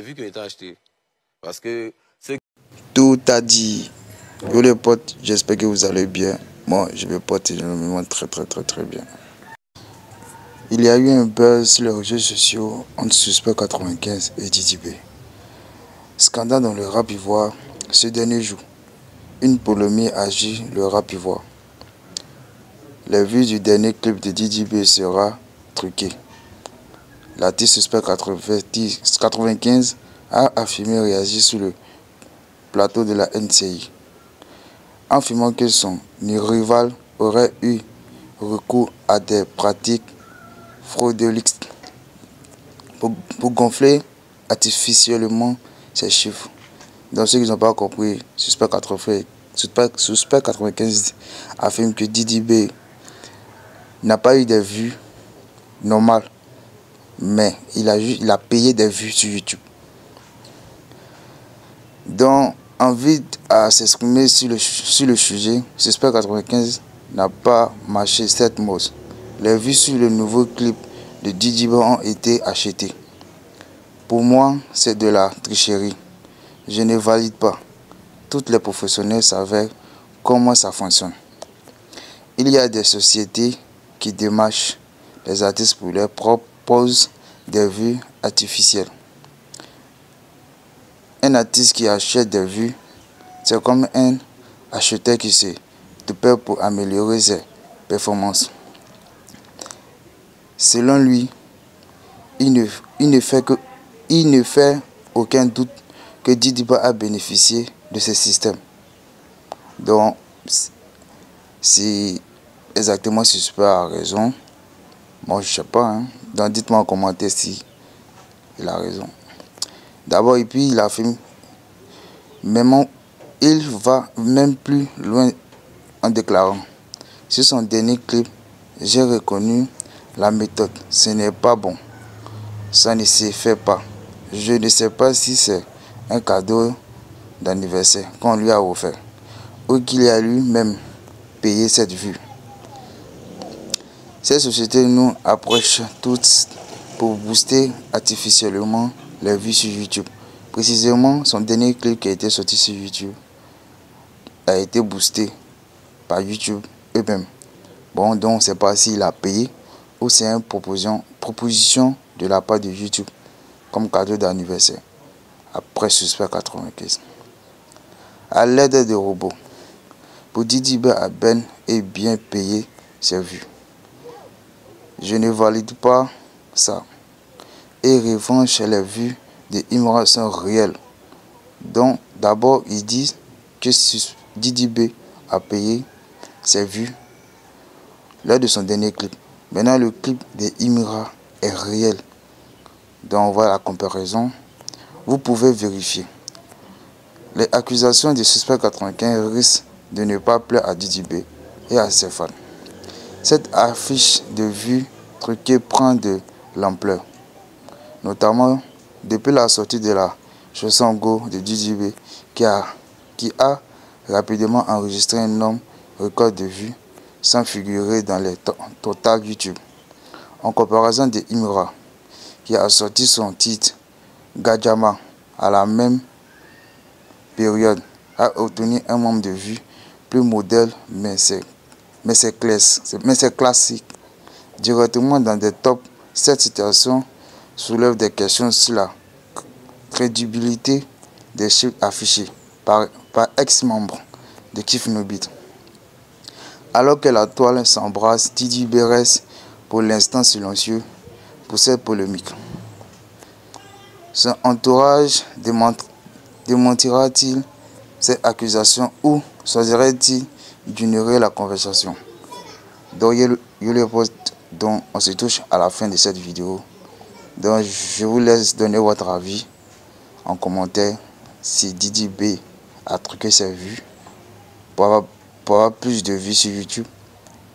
Vu qu'il était acheté. Parce que c'est... Tout a dit. Yo les potes, j'espère que vous allez bien. Moi, je me porte énormément très bien. Il y a eu un buzz sur les réseaux sociaux entre Suspect 95 et Didi B. Scandale dans le rap ivoire, ce dernier jour. Une polémique agit le rap ivoire. Les vues du dernier clip de Didi B sera truquée. L'artiste Suspect 95 a affirmé réagir sur le plateau de la NCI, affirmant que son rival aurait eu recours à des pratiques frauduleuses pour gonfler artificiellement ces chiffres. Donc ceux qui n'ont pas compris, Suspect 95 affirme que Didi B n'a pas eu des vues normales, mais il a payé des vues sur YouTube. Donc, envie à s'exprimer sur le sujet, Suspect 95 n'a pas marché cette mode. Les vues sur le nouveau clip de Didi B ont été achetées. Pour moi, c'est de la tricherie. Je ne valide pas. Tous les professionnels savent comment ça fonctionne. Il y a des sociétés qui démarchent les artistes pour leur propose des vues artificielles. Un artiste qui achète des vues, c'est comme un acheteur qui se paie pour améliorer ses performances. Selon lui, il ne fait aucun doute que Didi B a bénéficié de ce système. Donc, si exactement Suspect a raison, moi je ne sais pas. Hein. Donc dites-moi en commentaire si il a raison. D'abord, et puis il affirme, il va même plus loin en déclarant: sur son dernier clip, j'ai reconnu la méthode. Ce n'est pas bon. Ça ne se fait pas. Je ne sais pas si c'est un cadeau d'anniversaire qu'on lui a offert ou qu'il a lui-même payé cette vue. Ces sociétés nous approchent toutes pour booster artificiellement les vues sur YouTube. Précisément, son dernier clip qui a été sorti sur YouTube a été boosté par YouTube eux-mêmes. Bon, donc on ne sait pas s'il a payé ou c'est une proposition de la part de YouTube comme cadeau d'anniversaire. Après Suspect 95. À l'aide de robots, pour Didi B a ben et bien payé ses vues. Je ne valide pas ça. Et revanche, les vues de Imra sont réelles. Donc, d'abord, ils disent que Didi B a payé ses vues lors de son dernier clip. Maintenant, le clip de Imra est réel. Donc, on voit la comparaison. Vous pouvez vérifier. Les accusations de Suspect 95 risquent de ne pas plaire à Didi B et à ses fans. Cette affiche de vues truquée prend de l'ampleur, notamment depuis la sortie de la chanson Go de Didi B qui a rapidement enregistré un nombre record de vues sans figurer dans les total YouTube. En comparaison de Imra qui a sorti son titre Gadjama à la même période, a obtenu un nombre de vues plus modèle, mais c'est classique. Directement dans des tops, cette situation soulève des questions sur la crédibilité des chiffres affichés par ex-membres de Kif No Beat. Alors que la toile s'embrasse, Didi B reste pour l'instant silencieux pour cette polémique. Son entourage démentira-t-il ces accusations ou choisirait-il d'ignorer la conversation? Donc, donc on se touche à la fin de cette vidéo. Donc je vous laisse donner votre avis en commentaire si Didi B a truqué ses vues pour avoir plus de vues sur YouTube.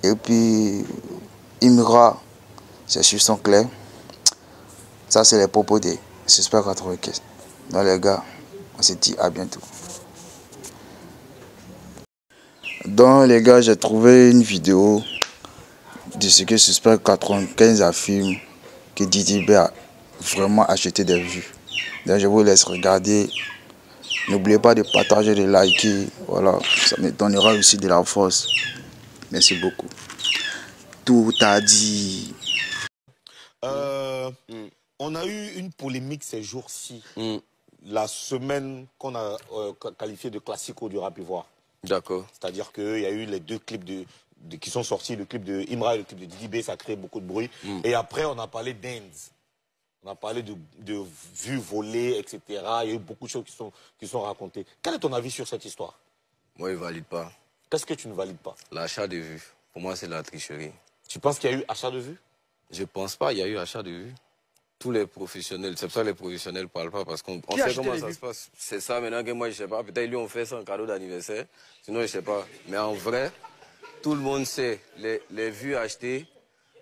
Et puis Imra, ses chiffres sont clairs. Ça c'est les propos des Suspect 95. Donc les gars, on se dit à bientôt. Donc les gars, j'ai trouvé une vidéo de ce que Suspect 95 affirme que Didi B a vraiment acheté des vues. Donc je vous laisse regarder. N'oubliez pas de partager, de liker. Voilà, ça me donnera aussi de la force. Merci beaucoup. Tout a dit. On a eu une polémique ces jours-ci. La semaine qu'on a qualifiée de classico du rap ivoire. D'accord. C'est-à-dire qu'il y a eu les deux clips qui sont sortis, le clip de Imra et le clip de Didi B, ça a créé beaucoup de bruit. Et après, on a parlé d'Ends. On a parlé de vues volées, etc. Il y a eu beaucoup de choses qui sont racontées. Quel est ton avis sur cette histoire? Moi, il ne valide pas. Qu'est-ce que tu ne valides pas? L'achat de vues. Pour moi, c'est de la tricherie. Tu penses qu'il y a eu achat de vues? Je ne pense pas qu'il y a eu achat de vues. Tous les professionnels, c'est pour ça que les professionnels ne parlent pas, parce qu'on sait comment ça se passe. C'est ça maintenant que moi, je ne sais pas. Peut-être lui, on fait ça en cadeau d'anniversaire. Sinon, je ne sais pas. Mais en vrai, tout le monde sait. Les vues achetées,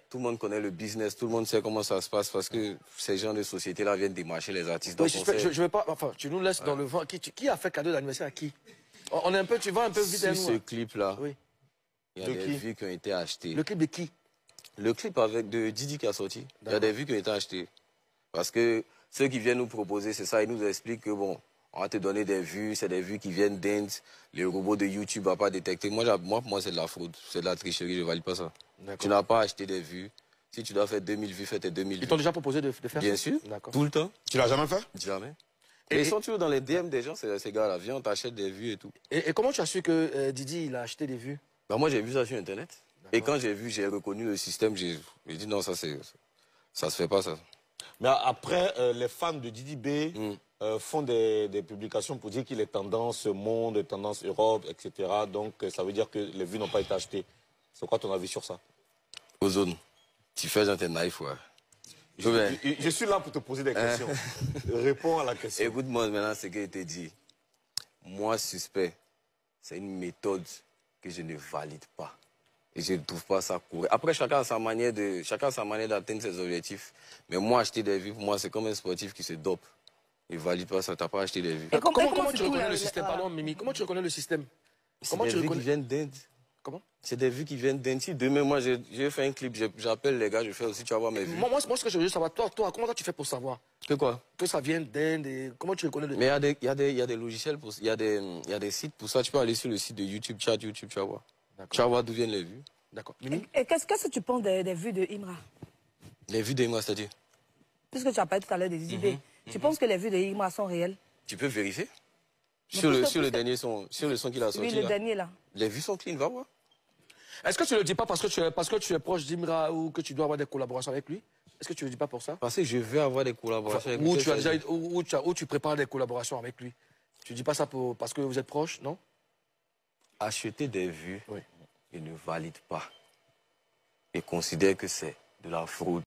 tout le monde connaît le business, tout le monde sait comment ça se passe, parce que ces gens de société-là viennent démarcher les artistes. Oui, je vais pas, enfin, tu nous laisses dans le vent. Qui a fait cadeau d'anniversaire à qui? On est un peu, tu vas un peu vite à nous. Sur ce clip-là, oui. Il y a des vues qui ont été achetées. Le clip de qui? Le clip de Didi qui a sorti. Il y a des vues qui ont été achetées. Parce que ceux qui viennent nous proposer, c'est ça, ils nous expliquent que bon, on va te donner des vues, c'est des vues qui viennent d'Inde, le robot de YouTube va pas détecter. Moi, pour moi c'est de la fraude, c'est de la tricherie, je ne valide pas ça. Tu n'as pas acheté des vues. Si tu dois faire 2000 vues, fais tes 2000 vues. Ils t'ont déjà proposé de faire ça? Bien sûr, tout le temps. Tu l'as jamais fait? Jamais. Et ils sont toujours dans les DM des gens, ces gars-là. Viens, on t'achète des vues et tout. Et comment tu as su que Didi, il a acheté des vues? Bah, moi, j'ai vu ça sur Internet. Et quand j'ai reconnu le système, j'ai dit non, ça se fait pas, ça. Mais après, les fans de Didi B font des publications pour dire qu'il est tendance monde, tendance Europe, etc. Donc, ça veut dire que les vues n'ont pas été achetées. C'est quoi ton avis sur ça? Ozone, tu fais genre tes naïfs, ouais. Je suis là pour te poser des questions. Réponds à la question. Écoute-moi maintenant ce que je t'ai dit. Moi, suspect, c'est une méthode que je ne valide pas. Et je ne trouve pas ça courant. Après, chacun a sa manière d'atteindre ses objectifs. Mais moi, acheter des vues, pour moi, c'est comme un sportif qui se dope. Il ne valide pas ça, tu n'as pas acheté des vues. Comment tu reconnais le système? Pardon, Mimi, comment tu reconnais le système? C'est des vues qui viennent d'Inde. Comment? C'est des vues qui viennent d'Inde. Si demain, moi, j'ai fait un clip, j'appelle les gars, je fais aussi, tu vas voir mes vues. Moi, ce que je veux savoir, toi, comment tu fais pour savoir? Que quoi? Que ça vient d'Inde et comment tu reconnais le... Mais il y a des logiciels, il y a des sites pour ça. Tu peux aller sur le site de YouTube, chat YouTube, tu vas voir. Tu vas voir d'où viennent les vues. D'accord. Et qu'est-ce que tu penses des vues de Imra? Les vues d'Imra, c'est-à-dire? Puisque tu as parlé tout à l'heure des idées, tu penses que les vues de Imra sont réelles? Tu peux vérifier. Sur le dernier son, sur le son qu'il a sorti. Oui, le dernier là. Les vues sont clean, va voir. Est-ce que tu ne le dis pas parce que tu es proche d'Imra ou que tu dois avoir des collaborations avec lui? Est-ce que tu ne le dis pas pour ça? Parce que je veux avoir des collaborations avec lui. Ou tu prépares des collaborations avec lui. Tu ne dis pas ça parce que vous êtes proche, non? Acheter des vues, oui. Il ne valide pas. Et considère que c'est de la fraude.